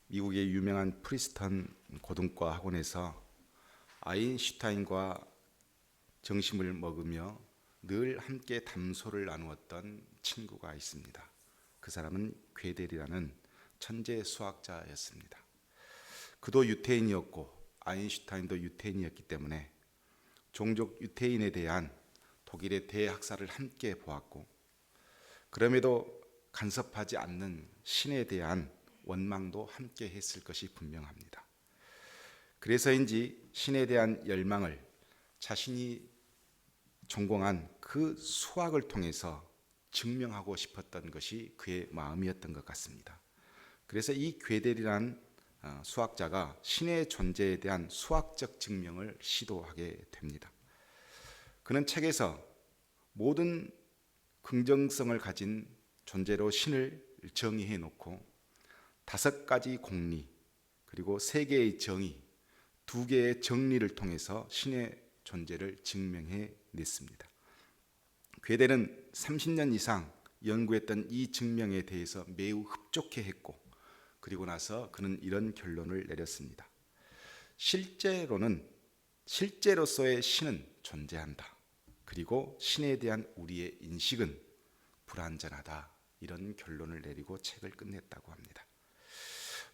미국의 유명한 프리스턴 고등과 학원에서 아인슈타인과 점심을 먹으며 늘 함께 담소를 나누었던 친구가 있습니다. 그 사람은 괴델이라는 천재 수학자였습니다. 그도 유태인이었고 아인슈타인도 유태인이었기 때문에 종족 유태인에 대한 독일의 대학살을 함께 보았고, 그럼에도 간섭하지 않는 신에 대한 원망도 함께 했을 것이 분명합니다. 그래서인지 신에 대한 열망을 자신이 전공한 그 수학을 통해서 증명하고 싶었던 것이 그의 마음이었던 것 같습니다. 그래서 이 괴델이라는 수학자가 신의 존재에 대한 수학적 증명을 시도하게 됩니다. 그는 책에서 모든 긍정성을 가진 존재로 신을 정의해 놓고 5가지 공리, 그리고 3개의 정의, 2개의 정리를 통해서 신의 존재를 증명해 냈습니다. 괴델은 30년 이상 연구했던 이 증명에 대해서 매우 흡족해 했고, 그리고 나서 그는 이런 결론을 내렸습니다. 실제로서의 신은 존재한다. 그리고 신에 대한 우리의 인식은 불완전하다. 이런 결론을 내리고 책을 끝냈다고 합니다.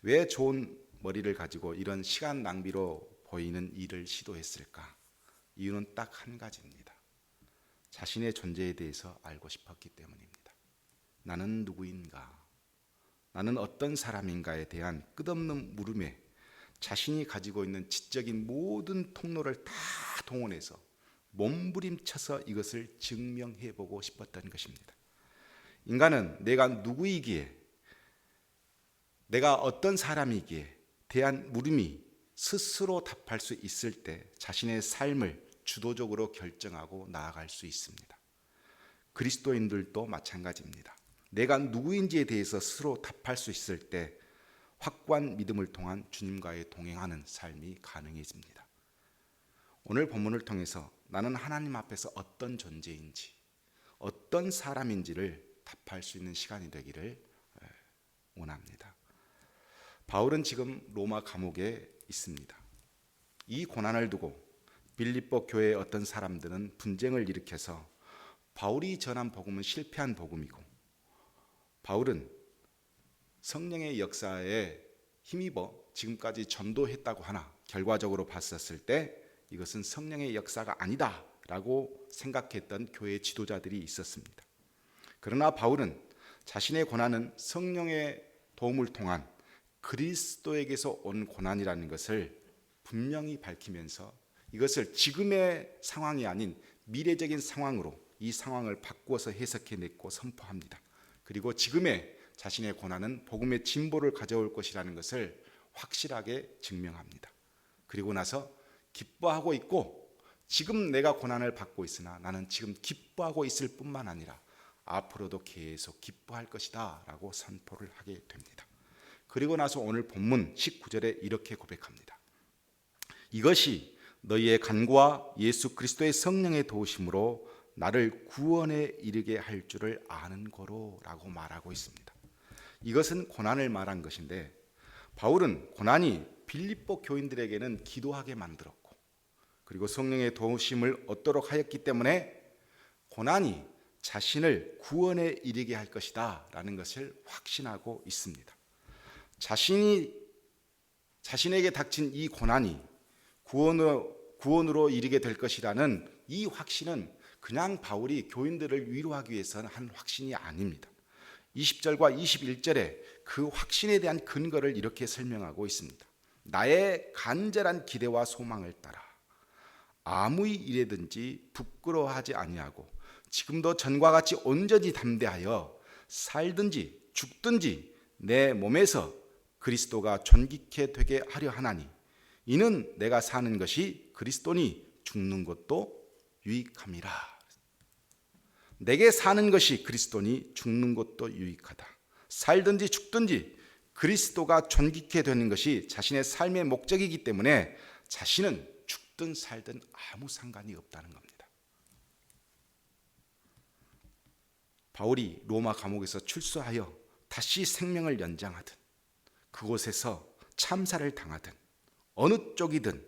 왜 좋은 머리를 가지고 이런 시간 낭비로 보이는 일을 시도했을까? 이유는 딱 한 가지입니다. 자신의 존재에 대해서 알고 싶었기 때문입니다. 나는 누구인가? 나는 어떤 사람인가에 대한 끝없는 물음에 자신이 가지고 있는 지적인 모든 통로를 다 동원해서 몸부림쳐서 이것을 증명해보고 싶었던 것입니다. 인간은 내가 누구이기에, 내가 어떤 사람이기에 대한 물음이 스스로 답할 수 있을 때 자신의 삶을 주도적으로 결정하고 나아갈 수 있습니다. 그리스도인들도 마찬가지입니다. 내가 누구인지에 대해서 스스로 답할 수 있을 때 확고한 믿음을 통한 주님과의 동행하는 삶이 가능해집니다. 오늘 본문을 통해서 나는 하나님 앞에서 어떤 존재인지, 어떤 사람인지를 답할 수 있는 시간이 되기를 원합니다. 바울은 지금 로마 감옥에 있습니다. 이 고난을 두고 빌립보 교회의 어떤 사람들은 분쟁을 일으켜서 바울이 전한 복음은 실패한 복음이고, 바울은 성령의 역사에 힘입어 지금까지 전도했다고 하나 결과적으로 봤었을 때 이것은 성령의 역사가 아니다 라고 생각했던 교회 지도자들이 있었습니다. 그러나 바울은 자신의 고난은 성령의 도움을 통한 그리스도에게서 온 고난이라는 것을 분명히 밝히면서 이것을 지금의 상황이 아닌 미래적인 상황으로 이 상황을 바꾸어서 해석해냈고 선포합니다. 그리고 지금의 자신의 고난은 복음의 진보를 가져올 것이라는 것을 확실하게 증명합니다. 그리고 나서 기뻐하고 있고, 지금 내가 고난을 받고 있으나 나는 지금 기뻐하고 있을 뿐만 아니라 앞으로도 계속 기뻐할 것이다 라고 선포를 하게 됩니다. 그리고 나서 오늘 본문 19절에 이렇게 고백합니다. 이것이 너희의 간구와 예수 그리스도의 성령의 도우심으로 나를 구원에 이르게 할 줄을 아는 거로 라고 말하고 있습니다. 이것은 고난을 말한 것인데, 바울은 고난이 빌립보 교인들에게는 기도하게 만들었고, 그리고 성령의 도우심을 얻도록 하였기 때문에 고난이 자신을 구원에 이르게 할 것이다 라는 것을 확신하고 있습니다. 자신에게 닥친 이 고난이 구원으로 이르게 될 것이라는 이 확신은 그냥 바울이 교인들을 위로하기 위해서는 한 확신이 아닙니다. 20절과 21절에 그 확신에 대한 근거를 이렇게 설명하고 있습니다. 나의 간절한 기대와 소망을 따라 아무 일에든지 부끄러워하지 아니하고 지금도 전과 같이 온전히 담대하여 살든지 죽든지 내 몸에서 그리스도가 존귀케 되게 하려 하나니 이는 내가 사는 것이 그리스도니 죽는 것도 유익함이라. 내게 사는 것이 그리스도니 죽는 것도 유익하다. 살든지 죽든지 그리스도가 존귀케 되는 것이 자신의 삶의 목적이기 때문에 자신은 죽든 살든 아무 상관이 없다는 겁니다. 바울이 로마 감옥에서 출소하여 다시 생명을 연장하든, 그곳에서 참사를 당하든 어느 쪽이든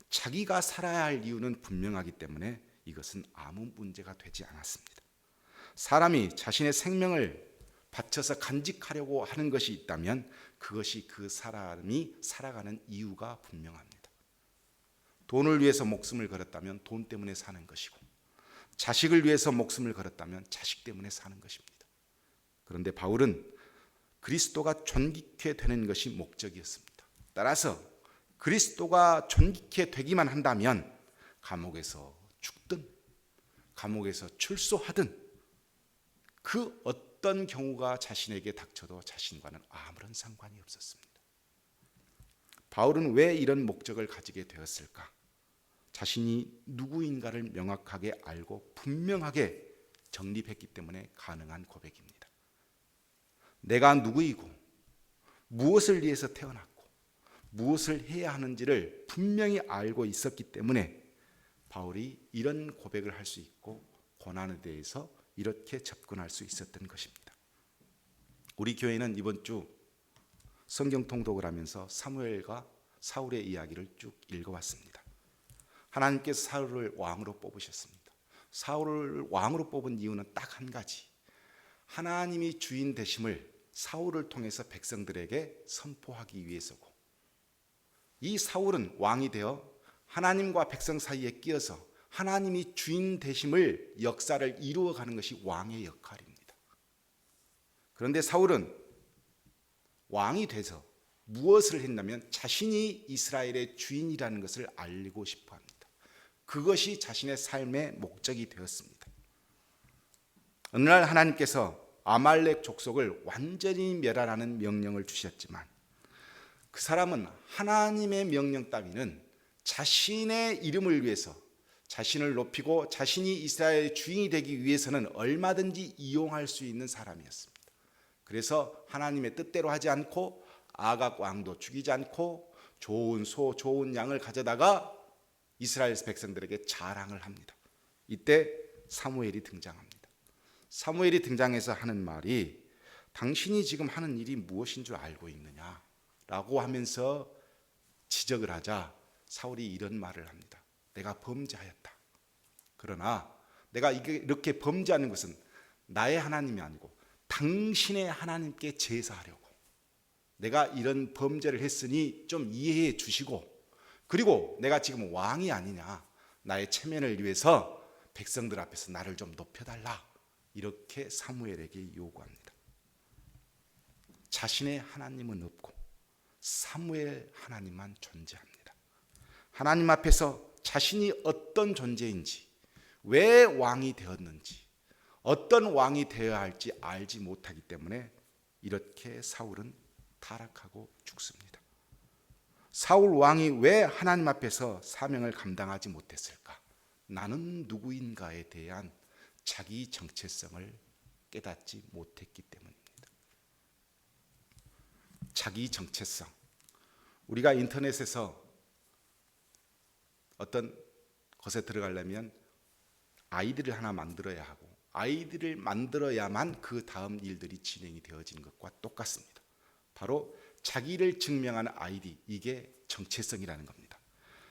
자기가 살아야 할 이유는 분명하기 때문에 이것은 아무 문제가 되지 않았습니다. 사람이 자신의 생명을 바쳐서 간직하려고 하는 것이 있다면 그것이 그 사람이 살아가는 이유가 분명합니다. 돈을 위해서 목숨을 걸었다면 돈 때문에 사는 것이고, 자식을 위해서 목숨을 걸었다면 자식 때문에 사는 것입니다. 그런데 바울은 그리스도가 존귀케 되는 것이 목적이었습니다. 따라서 그리스도가 존귀케 되기만 한다면 감옥에서 죽든 감옥에서 출소하든 그 어떤 경우가 자신에게 닥쳐도 자신과는 아무런 상관이 없었습니다. 바울은 왜 이런 목적을 가지게 되었을까? 자신이 누구인가를 명확하게 알고 분명하게 정립했기 때문에 가능한 고백입니다. 내가 누구이고 무엇을 위해서 태어났고 무엇을 해야 하는지를 분명히 알고 있었기 때문에 바울이 이런 고백을 할 수 있고 고난에 대해서 이렇게 접근할 수 있었던 것입니다. 우리 교회는 이번 주 성경 통독을 하면서 사무엘과 사울의 이야기를 쭉 읽어왔습니다. 하나님께서 사울을 왕으로 뽑으셨습니다. 사울을 왕으로 뽑은 이유는 딱 한 가지, 하나님이 주인 되심을 사울을 통해서 백성들에게 선포하기 위해서고, 이 사울은 왕이 되어 하나님과 백성 사이에 끼어서 하나님이 주인 되심을 역사를 이루어가는 것이 왕의 역할입니다. 그런데 사울은 왕이 돼서 무엇을 했냐면 자신이 이스라엘의 주인이라는 것을 알리고 싶어 합니다. 그것이 자신의 삶의 목적이 되었습니다. 어느 날 하나님께서 아말렉 족속을 완전히 멸하라는 명령을 주셨지만 그 사람은 하나님의 명령 따위는 자신의 이름을 위해서, 자신을 높이고 자신이 이스라엘의 주인이 되기 위해서는 얼마든지 이용할 수 있는 사람이었습니다. 그래서 하나님의 뜻대로 하지 않고 아각 왕도 죽이지 않고 좋은 소, 좋은 양을 가져다가 이스라엘 백성들에게 자랑을 합니다. 이때 사무엘이 등장합니다. 사무엘이 등장해서 하는 말이, 당신이 지금 하는 일이 무엇인 줄 알고 있느냐 라고 하면서 지적을 하자 사울이 이런 말을 합니다. 내가 범죄하였다. 그러나 내가 이렇게 범죄하는 것은 나의 하나님이 아니고 당신의 하나님께 제사하려고, 내가 이런 범죄를 했으니 좀 이해해 주시고, 그리고 내가 지금 왕이 아니냐, 나의 체면을 위해서 백성들 앞에서 나를 좀 높여달라, 이렇게 사무엘에게 요구합니다. 자신의 하나님은 없고 사무엘 하나님만 존재합니다. 하나님 앞에서 자신이 어떤 존재인지, 왜 왕이 되었는지, 어떤 왕이 되어야 할지 알지 못하기 때문에 이렇게 사울은 타락하고 죽습니다. 사울 왕이 왜 하나님 앞에서 사명을 감당하지 못했을까? 나는 누구인가에 대한 자기 정체성을 깨닫지 못했기 때문입니다. 자기 정체성. 우리가 인터넷에서 어떤 것에 들어가려면 아이디를 하나 만들어야 하고, 아이디를 만들어야만 그 다음 일들이 진행이 되어지는 것과 똑같습니다. 바로 자기를 증명하는 아이디, 이게 정체성이라는 겁니다.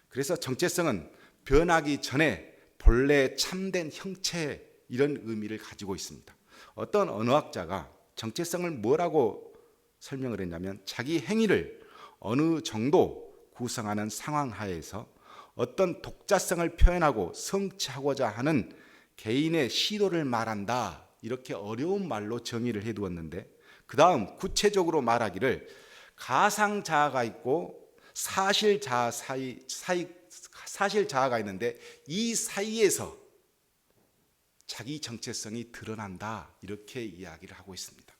그래서 정체성은 변하기 전에 본래 참된 형체, 이런 의미를 가지고 있습니다. 어떤 언어학자가 정체성을 뭐라고 설명을 했냐면, 자기 행위를 어느 정도 구성하는 상황 하에서 어떤 독자성을 표현하고 성취하고자 하는 개인의 시도를 말한다, 이렇게 어려운 말로 정의를 해두었는데, 그 다음 구체적으로 말하기를 가상자아가 있고 사실자아가 있는데 이 사이에서 자기 정체성이 드러난다, 이렇게 이야기를 하고 있습니다.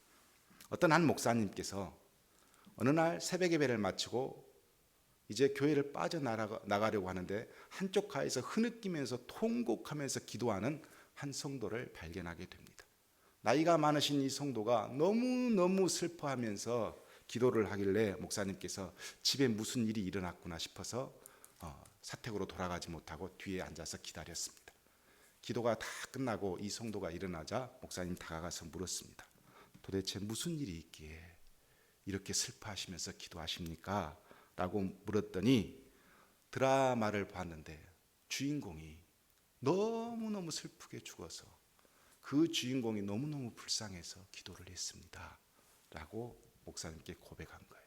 어떤 한 목사님께서 어느 날 새벽 예배를 마치고 이제 교회를 빠져나가려고 하는데 한쪽 가에서 흐느끼면서 통곡하면서 기도하는 한 성도를 발견하게 됩니다. 나이가 많으신 이 성도가 너무너무 슬퍼하면서 기도를 하길래 목사님께서 집에 무슨 일이 일어났구나 싶어서 사택으로 돌아가지 못하고 뒤에 앉아서 기다렸습니다. 기도가 다 끝나고 이 성도가 일어나자 목사님 다가가서 물었습니다. 도대체 무슨 일이 있기에 이렇게 슬퍼하시면서 기도하십니까? 라고 물었더니 드라마를 봤는데 주인공이 너무너무 슬프게 죽어서 그 주인공이 너무너무 불쌍해서 기도를 했습니다 라고 목사님께 고백한 거예요.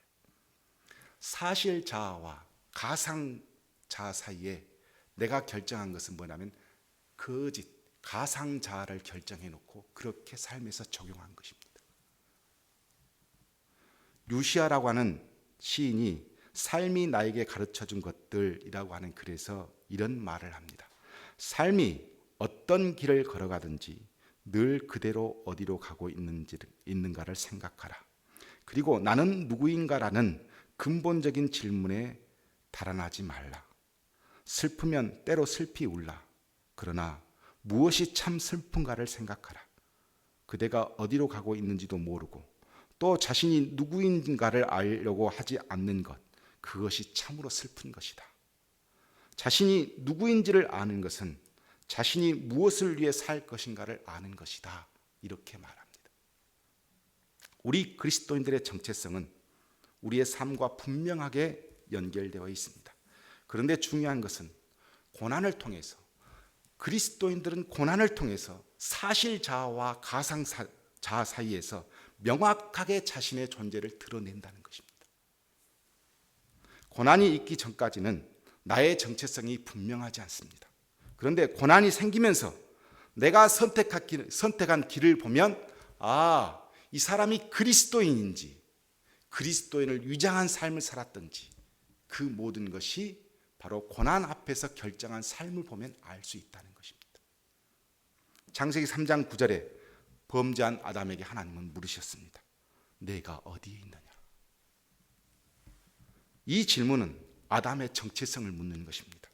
사실자아와 가상자아 사이에 내가 결정한 것은 뭐냐면 거짓, 가상자아를 결정해 놓고 그렇게 삶에서 적용한 것입니다. 루시아라고 하는 시인이 삶이 나에게 가르쳐준 것들이라고 하는 글에서 이런 말을 합니다. 삶이 어떤 길을 걸어가든지 늘 그대로 어디로 가고 있는가를 생각하라. 그리고 나는 누구인가라는 근본적인 질문에 달아나지 말라. 슬프면 때로 슬피 울라. 그러나 무엇이 참 슬픈가를 생각하라. 그대가 어디로 가고 있는지도 모르고 또 자신이 누구인가를 알려고 하지 않는 것, 그것이 참으로 슬픈 것이다. 자신이 누구인지를 아는 것은 자신이 무엇을 위해 살 것인가를 아는 것이다. 이렇게 말합니다. 우리 그리스도인들의 정체성은 우리의 삶과 분명하게 연결되어 있습니다. 그런데 중요한 것은 고난을 통해서, 그리스도인들은 고난을 통해서 사실자아와 가상자아 사이에서 명확하게 자신의 존재를 드러낸다는 것입니다. 고난이 있기 전까지는 나의 정체성이 분명하지 않습니다. 그런데 고난이 생기면서 내가 선택한 길을 보면 이 사람이 그리스도인인지 그리스도인을 위장한 삶을 살았던지 그 모든 것이 바로 고난 앞에서 결정한 삶을 보면 알 수 있다는 것입니다. 창세기 3장 9절에 범죄한 아담에게 하나님은 물으셨습니다. 내가 어디에 있느냐? 이 질문은 아담의 정체성을 묻는 것입니다.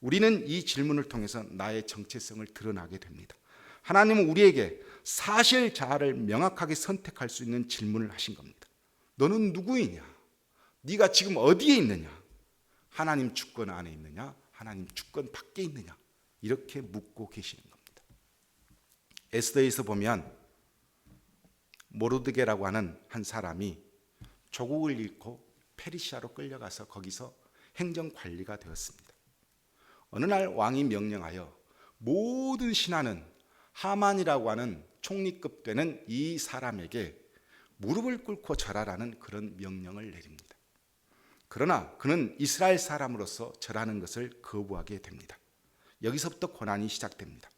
우리는 이 질문을 통해서 나의 정체성을 드러나게 됩니다. 하나님은 우리에게 사실 자아를 명확하게 선택할 수 있는 질문을 하신 겁니다. 너는 누구이냐? 네가 지금 어디에 있느냐? 하나님 주권 안에 있느냐? 하나님 주권 밖에 있느냐? 이렇게 묻고 계시는 겁니다. 에스더에서 보면 모르드게라고 하는 한 사람이 조국을 잃고 페르시아로 끌려가서 거기서 행정관리가 되었습니다. 어느 날 왕이 명령하여 모든 신하는 하만이라고 하는 총리급 되는 이 사람에게 무릎을 꿇고 절하라는 그런 명령을 내립니다. 그러나 그는 이스라엘 사람으로서 절하는 것을 거부하게 됩니다. 여기서부터 고난이 시작됩니다.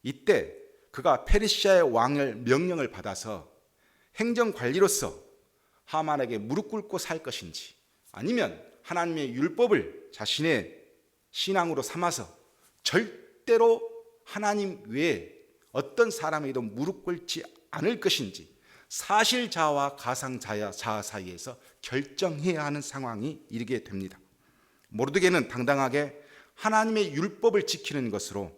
이때 그가 페르시아의 왕의 명령을 받아서 행정관리로서 하만에게 무릎 꿇고 살 것인지 아니면 하나님의 율법을 자신의 신앙으로 삼아서 절대로 하나님 외에 어떤 사람에게도 무릎 꿇지 않을 것인지 사실자아와 가상자아 사이에서 결정해야 하는 상황이 이르게 됩니다. 모르드게는 당당하게 하나님의 율법을 지키는 것으로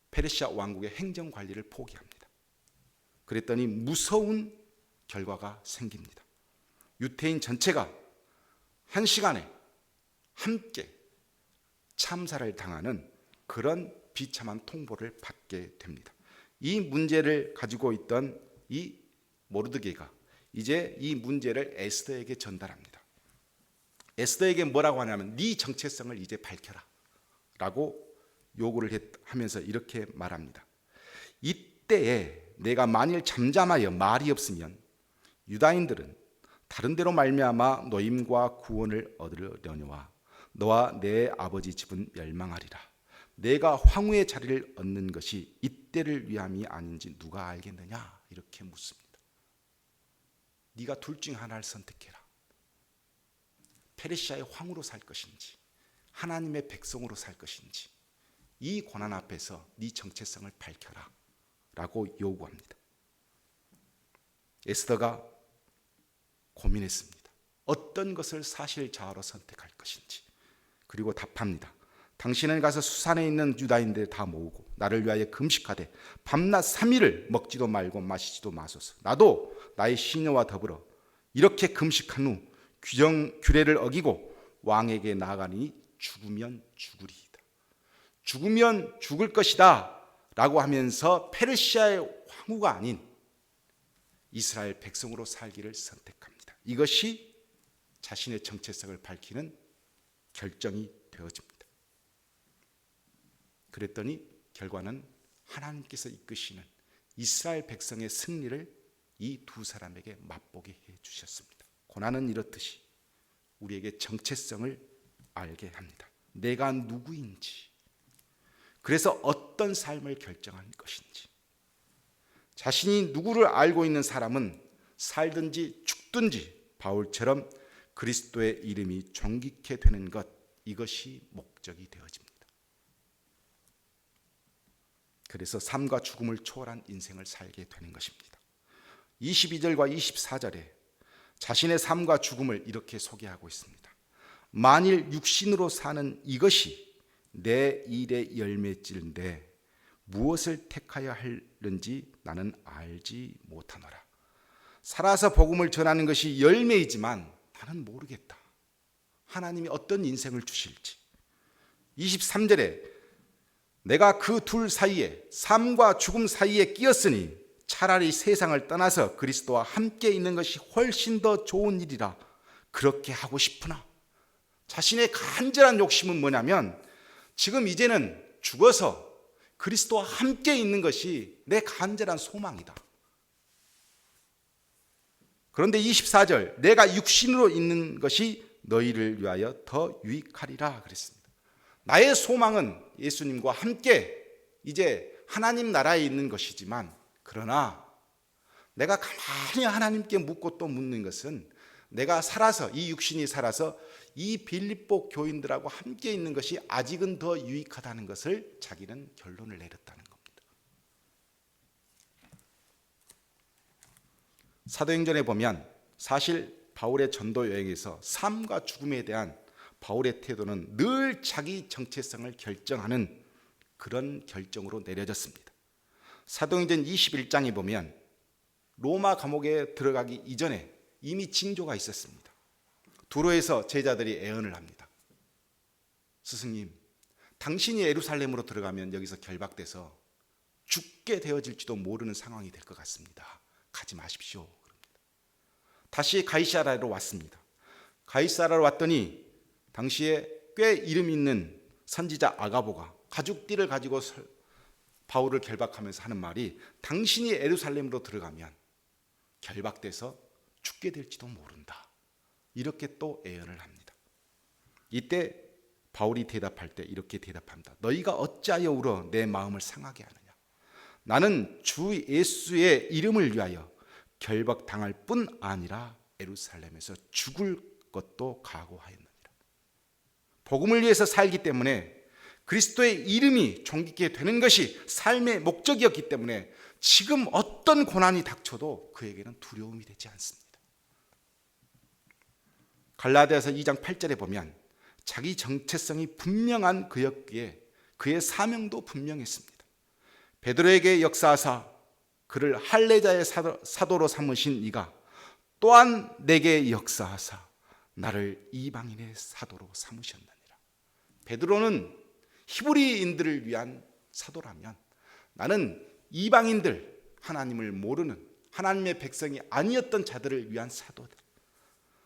페르시아 왕국의 행정관리를 포기합니다. 그랬더니 무서운 결과가 생깁니다. 유대인 전체가 한 시간에 함께 참사를 당하는 그런 비참한 통보를 받게 됩니다. 이 문제를 가지고 있던 이 모르드게가 이제 이 문제를 에스더에게 전달합니다. 에스더에게 뭐라고 하냐면 네 정체성을 이제 밝혀라 라고 요구를 하면서 이렇게 말합니다. 이때에 내가 만일 잠잠하여 말이 없으면 유다인들은 다른 데로 말미암아 노임과 구원을 얻으려니와 너와 내 아버지 집은 멸망하리라. 내가 황후의 자리를 얻는 것이 이때를 위함이 아닌지 누가 알겠느냐? 이렇게 묻습니다. 네가 둘 중 하나를 선택해라. 페르시아의 황후로 살 것인지 하나님의 백성으로 살 것인지 이 고난 앞에서 네 정체성을 밝혀라 라고 요구합니다. 에스더가 고민했습니다. 어떤 것을 사실자아로 선택할 것인지. 그리고 답합니다. 당신은 가서 수산에 있는 유다인들 다 모으고 나를 위하여 금식하되 밤낮 3일을 먹지도 말고 마시지도 마소서. 나도 나의 시녀와 더불어 이렇게 금식한 후 규례를 어기고 왕에게 나아가니 죽으면 죽으리이다. 죽으면 죽을 것이다 라고 하면서 페르시아의 황후가 아닌 이스라엘 백성으로 살기를 선택합니다. 이것이 자신의 정체성을 밝히는 결정이 되어집니다. 그랬더니 결과는 하나님께서 이끄시는 이스라엘 백성의 승리를 이 두 사람에게 맛보게 해 주셨습니다. 고난은 이렇듯이 우리에게 정체성을 알게 합니다. 내가 누구인지, 그래서 어떤 삶을 결정할 것인지. 자신이 누구를 알고 있는 사람은 살든지 죽든지 바울처럼 그리스도의 이름이 존귀케 되는 것, 이것이 목적이 되어집니다. 그래서 삶과 죽음을 초월한 인생을 살게 되는 것입니다. 22절과 24절에 자신의 삶과 죽음을 이렇게 소개하고 있습니다. 만일 육신으로 사는 이것이 내 일의 열매일진데 무엇을 택하여 하는지 나는 알지 못하노라. 살아서 복음을 전하는 것이 열매이지만 나는 모르겠다. 하나님이 어떤 인생을 주실지. 23절에 내가 그 둘 사이에, 삶과 죽음 사이에 끼었으니 차라리 세상을 떠나서 그리스도와 함께 있는 것이 훨씬 더 좋은 일이라 그렇게 하고 싶으나, 자신의 간절한 욕심은 뭐냐면 지금 이제는 죽어서 그리스도와 함께 있는 것이 내 간절한 소망이다. 그런데 24절, 내가 육신으로 있는 것이 너희를 위하여 더 유익하리라 그랬습니다. 나의 소망은 예수님과 함께 이제 하나님 나라에 있는 것이지만, 그러나 내가 가만히 하나님께 묻고 또 묻는 것은 내가 살아서, 이 육신이 살아서 이 빌립보 교인들하고 함께 있는 것이 아직은 더 유익하다는 것을 자기는 결론을 내렸다는 겁니다. 사도행전에 보면 사실 바울의 전도 여행에서 삶과 죽음에 대한 바울의 태도는 늘 자기 정체성을 결정하는 그런 결정으로 내려졌습니다. 사도행전 21장에 보면 로마 감옥에 들어가기 이전에 이미 징조가 있었습니다. 두로에서 제자들이 애언을 합니다. 스승님, 당신이 예루살렘으로 들어가면 여기서 결박돼서 죽게 되어질지도 모르는 상황이 될 것 같습니다. 가지 마십시오. 다시 가이사랴로 왔습니다. 가이사랴로 왔더니 당시에 꽤 이름 있는 선지자 아가보가 가죽띠를 가지고 바울을 결박하면서 하는 말이, 당신이 예루살렘으로 들어가면 결박돼서 죽게 될지도 모른다. 이렇게 또 예언을 합니다. 이때 바울이 대답할 때 이렇게 대답합니다. 너희가 어찌하여 울어 내 마음을 상하게 하느냐. 나는 주 예수의 이름을 위하여 결박당할 뿐 아니라 예루살렘에서 죽을 것도 각오하였느니라. 복음을 위해서 살기 때문에, 그리스도의 이름이 존귀케 되는 것이 삶의 목적이었기 때문에 지금 어떤 고난이 닥쳐도 그에게는 두려움이 되지 않습니다. 갈라디아서 2장 8절에 보면 자기 정체성이 분명한 그였기에 그의 사명도 분명했습니다. 베드로에게 역사하사 그를 할례자의 사도로 삼으신 이가 또한 내게 역사하사 나를 이방인의 사도로 삼으셨느니라. 베드로는 히브리인들을 위한 사도라면, 나는 이방인들, 하나님을 모르는 하나님의 백성이 아니었던 자들을 위한 사도다.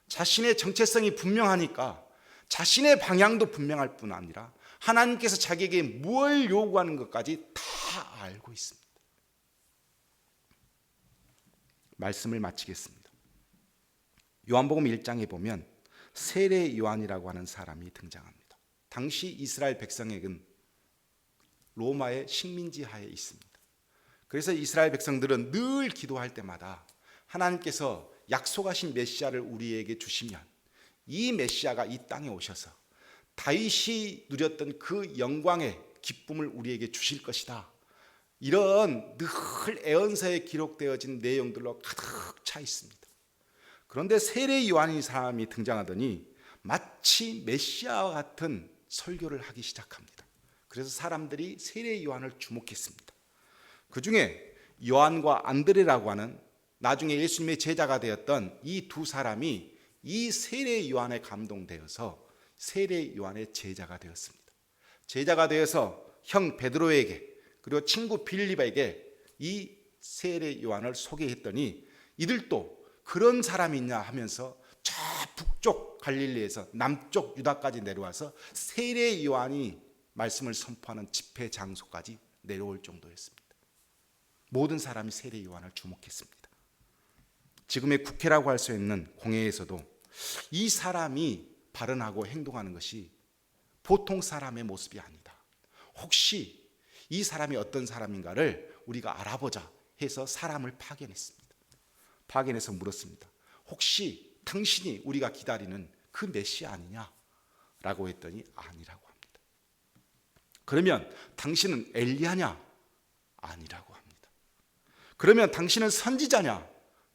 자신의 정체성이 분명하니까 자신의 방향도 분명할 뿐 아니라 하나님께서 자기에게 무엇을 요구하는 것까지 다 알고 있습니다. 말씀을 마치겠습니다. 요한복음 1장에 보면 세례 요한이라고 하는 사람이 등장합니다. 당시 이스라엘 백성에게는 로마의 식민지 하에 있습니다. 그래서 이스라엘 백성들은 늘 기도할 때마다 하나님께서 약속하신 메시아를 우리에게 주시면 이 메시아가 이 땅에 오셔서 다윗이 누렸던 그 영광의 기쁨을 우리에게 주실 것이다. 이런 늘 애언서에 기록되어진 내용들로 가득 차 있습니다. 그런데 세례 요한이 사람이 등장하더니 마치 메시아와 같은 설교를 하기 시작합니다. 그래서 사람들이 세례 요한을 주목했습니다. 그 중에 요한과 안드레라고 하는 나중에 예수님의 제자가 되었던 이 두 사람이 이 세례 요한에 감동되어서 세례 요한의 제자가 되었습니다. 제자가 되어서 형 베드로에게 그리고 친구 빌립에게 이 세례 요한을 소개했더니 이들도 그런 사람이 있냐 하면서 저 북쪽 갈릴리에서 남쪽 유다까지 내려와서 세례 요한이 말씀을 선포하는 집회 장소까지 내려올 정도였습니다. 모든 사람이 세례 요한을 주목했습니다. 지금의 국회라고 할 수 있는 공회에서도 이 사람이 발언하고 행동하는 것이 보통 사람의 모습이 아니다. 혹시 이 사람이 어떤 사람인가를 우리가 알아보자 해서 사람을 파견했습니다. 파견해서 물었습니다. 혹시 당신이 우리가 기다리는 그 메시아 아니냐? 라고 했더니 아니라고 합니다. 그러면 당신은 엘리야냐? 아니라고 합니다. 그러면 당신은 선지자냐?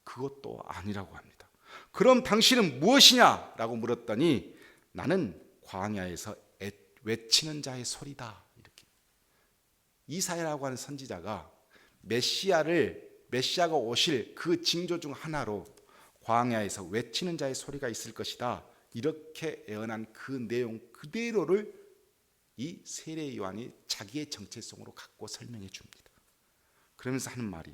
그것도 아니라고 합니다. 그럼 당신은 무엇이냐? 라고 물었더니 나는 광야에서 외치는 자의 소리다. 이렇게. 이사야라고 하는 선지자가 메시아가 오실 그 징조 중 하나로 광야에서 외치는 자의 소리가 있을 것이다. 이렇게 예언한 그 내용 그대로를 이 세례 요한이 자기의 정체성으로 갖고 설명해 줍니다. 그러면서 하는 말이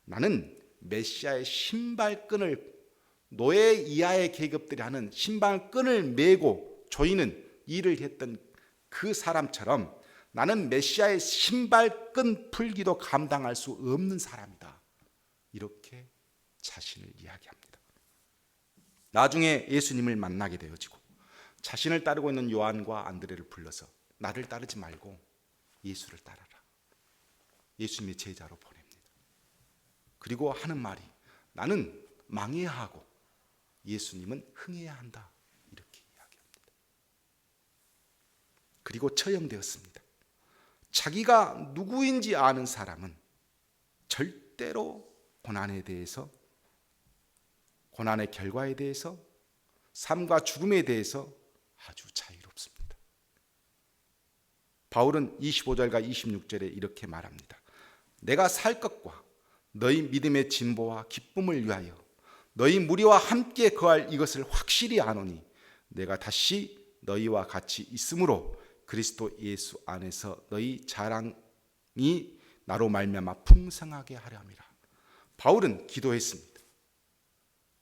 나는 메시아의 신발끈을 노예 이하의 계급들이 하는 신발끈을 메고 조이는 일을 했던 그 사람처럼 나는 메시아의 신발끈 풀기도 감당할 수 없는 사람이다. 이렇게 자신을 이야기합니다. 나중에 예수님을 만나게 되어지고 자신을 따르고 있는 요한과 안드레를 불러서 나를 따르지 말고 예수를 따라라. 예수님의 제자로 보냅니다. 그리고 하는 말이 나는 망해야 하고 예수님은 흥해야 한다. 이렇게 이야기합니다. 그리고 처형되었습니다. 자기가 누구인지 아는 사람은 절대로 고난에 대해서, 고난의 결과에 대해서, 삶과 죽음에 대해서 아주 자유롭습니다. 바울은 25절과 26절에 이렇게 말합니다. 내가 살 것과 너희 믿음의 진보와 기쁨을 위하여 너희 무리와 함께 거할 이것을 확실히 아노니 내가 다시 너희와 같이 있으므로 그리스도 예수 안에서 너희 자랑이 나로 말미암아 풍성하게 하려 함이라. 바울은 기도했습니다.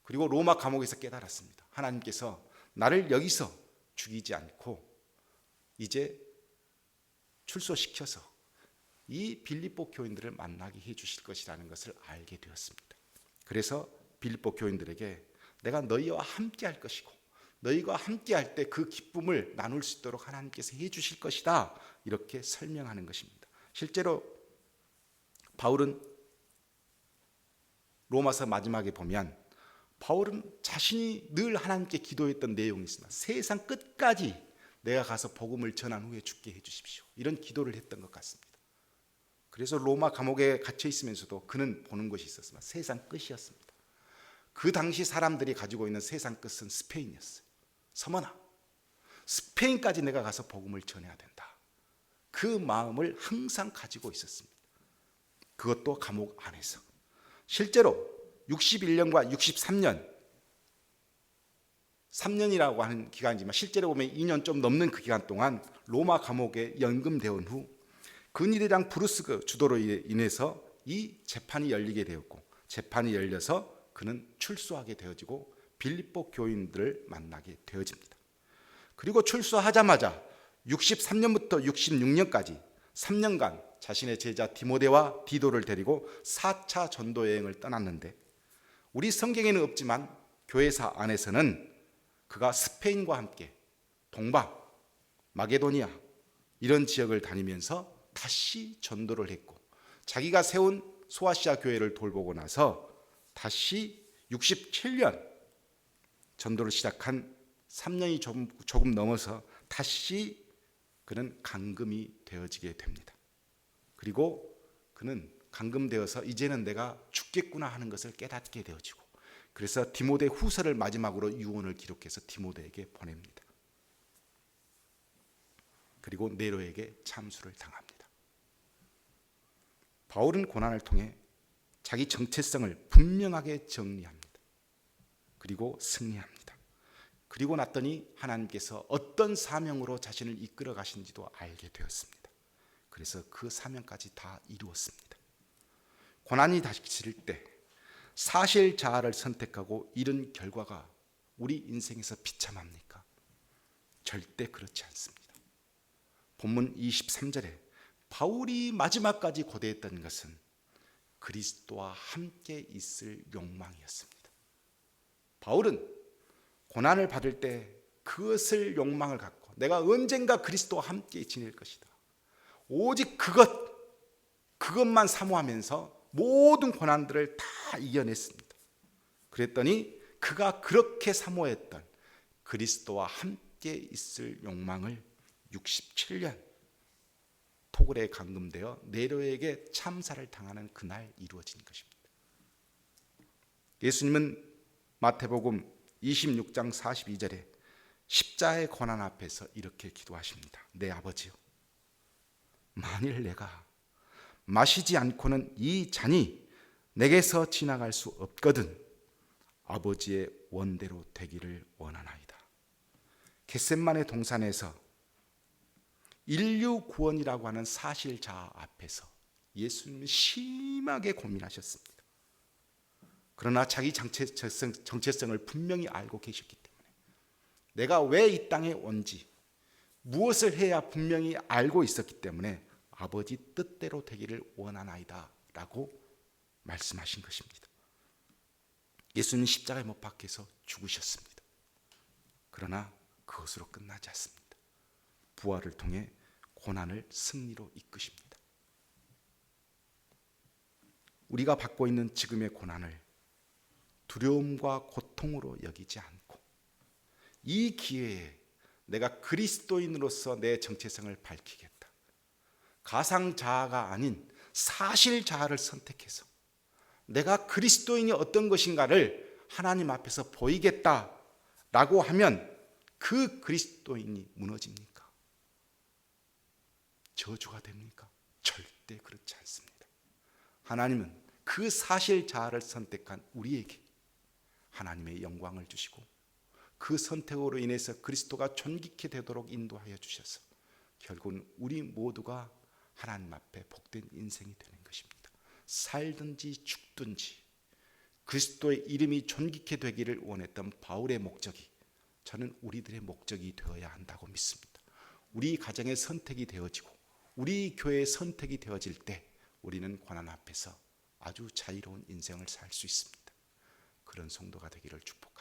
그리고 로마 감옥에서 깨달았습니다. 하나님께서 나를 여기서 죽이지 않고 이제 출소시켜서 이 빌립보 교인들을 만나게 해주실 것이라는 것을 알게 되었습니다. 그래서 빌립보 교인들에게 내가 너희와 함께 할 것이고 너희가 함께 할 때 그 기쁨을 나눌 수 있도록 하나님께서 해주실 것이다. 이렇게 설명하는 것입니다. 실제로 바울은 로마서 마지막에 보면 바울은 자신이 늘 하나님께 기도했던 내용이 있습니다. 세상 끝까지 내가 가서 복음을 전한 후에 죽게 해주십시오. 이런 기도를 했던 것 같습니다. 그래서 로마 감옥에 갇혀 있으면서도 그는 보는 것이 있었습니다. 세상 끝이었습니다. 그 당시 사람들이 가지고 있는 세상 끝은 스페인이었어요. 서머나 스페인까지 내가 가서 복음을 전해야 된다. 그 마음을 항상 가지고 있었습니다. 그것도 감옥 안에서. 실제로 61년과 63년 3년이라고 하는 기간이지만 실제로 보면 2년 좀 넘는 그 기간 동안 로마 감옥에 연금되온 후 근위대장 브루스 주도로 인해서 이 재판이 열리게 되었고 재판이 열려서 그는 출소하게 되어지고 빌립보 교인들을 만나게 되어집니다. 그리고 출소하자마자 63년부터 66년까지 3년간 자신의 제자 디모데와 디도를 데리고 4차 전도 여행을 떠났는데 우리 성경에는 없지만 교회사 안에서는 그가 스페인과 함께 동방, 마게도니아 이런 지역을 다니면서 다시 전도를 했고 자기가 세운 소아시아 교회를 돌보고 나서 다시 67년 전도를 시작한 3년이 조금 넘어서 다시 그는 감금이 되어지게 됩니다. 그리고 그는 감금되어서 이제는 내가 죽겠구나 하는 것을 깨닫게 되어지고 그래서 디모데 후서를 마지막으로 유언을 기록해서 디모데에게 보냅니다. 그리고 네로에게 참수를 당합니다. 바울은 고난을 통해 자기 정체성을 분명하게 정리합니다. 그리고 승리합니다. 그리고 났더니 하나님께서 어떤 사명으로 자신을 이끌어 가신지도 알게 되었습니다. 그래서 그 사명까지 다 이루었습니다. 고난이 닥칠 때 사실 자아를 선택하고 이런 결과가 우리 인생에서 비참합니까? 절대 그렇지 않습니다. 본문 23절에 바울이 마지막까지 고대했던 것은 그리스도와 함께 있을 욕망이었습니다. 바울은 고난을 받을 때 그것을 욕망을 갖고 내가 언젠가 그리스도와 함께 지낼 것이다. 오직 그것만 사모하면서 모든 고난들을 다 이겨냈습니다. 그랬더니 그가 그렇게 사모했던 그리스도와 함께 있을 욕망을 67년 토굴에 감금되어 네로에게 참사를 당하는 그날 이루어진 것입니다. 예수님은 마태복음 26장 42절에 십자의 고난 앞에서 이렇게 기도하십니다. 내 아버지요, 만일 내가 마시지 않고는 이 잔이 내게서 지나갈 수 없거든 아버지의 원대로 되기를 원하나이다. 겟셋마네 동산에서 인류 구원이라고 하는 사실 자아 앞에서 예수님은 심하게 고민하셨습니다. 그러나 자기 정체성을 분명히 알고 계셨기 때문에 내가 왜 이 땅에 온지 무엇을 해야 분명히 알고 있었기 때문에 아버지 뜻대로 되기를 원하나이다 라고 말씀하신 것입니다. 예수님은 십자가에 못 박혀서 죽으셨습니다. 그러나 그것으로 끝나지 않습니다. 부활을 통해 고난을 승리로 이끄십니다. 우리가 받고 있는 지금의 고난을 두려움과 고통으로 여기지 않고 이 기회에 내가 그리스도인으로서 내 정체성을 밝히겠다. 가상 자아가 아닌 사실 자아를 선택해서 내가 그리스도인이 어떤 것인가를 하나님 앞에서 보이겠다라고 하면 그 그리스도인이 무너집니까? 저주가 됩니까? 절대 그렇지 않습니다. 하나님은 그 사실 자아를 선택한 우리에게 하나님의 영광을 주시고 그 선택으로 인해서 그리스도가 존귀케 되도록 인도하여 주셔서 결국은 우리 모두가 하나님 앞에 복된 인생이 되는 것입니다. 살든지 죽든지 그리스도의 이름이 존귀케 되기를 원했던 바울의 목적이 저는 우리들의 목적이 되어야 한다고 믿습니다. 우리 가정의 선택이 되어지고 우리 교회의 선택이 되어질 때 우리는 고난 앞에서 아주 자유로운 인생을 살 수 있습니다. 그런 성도가 되기를 축복합니다.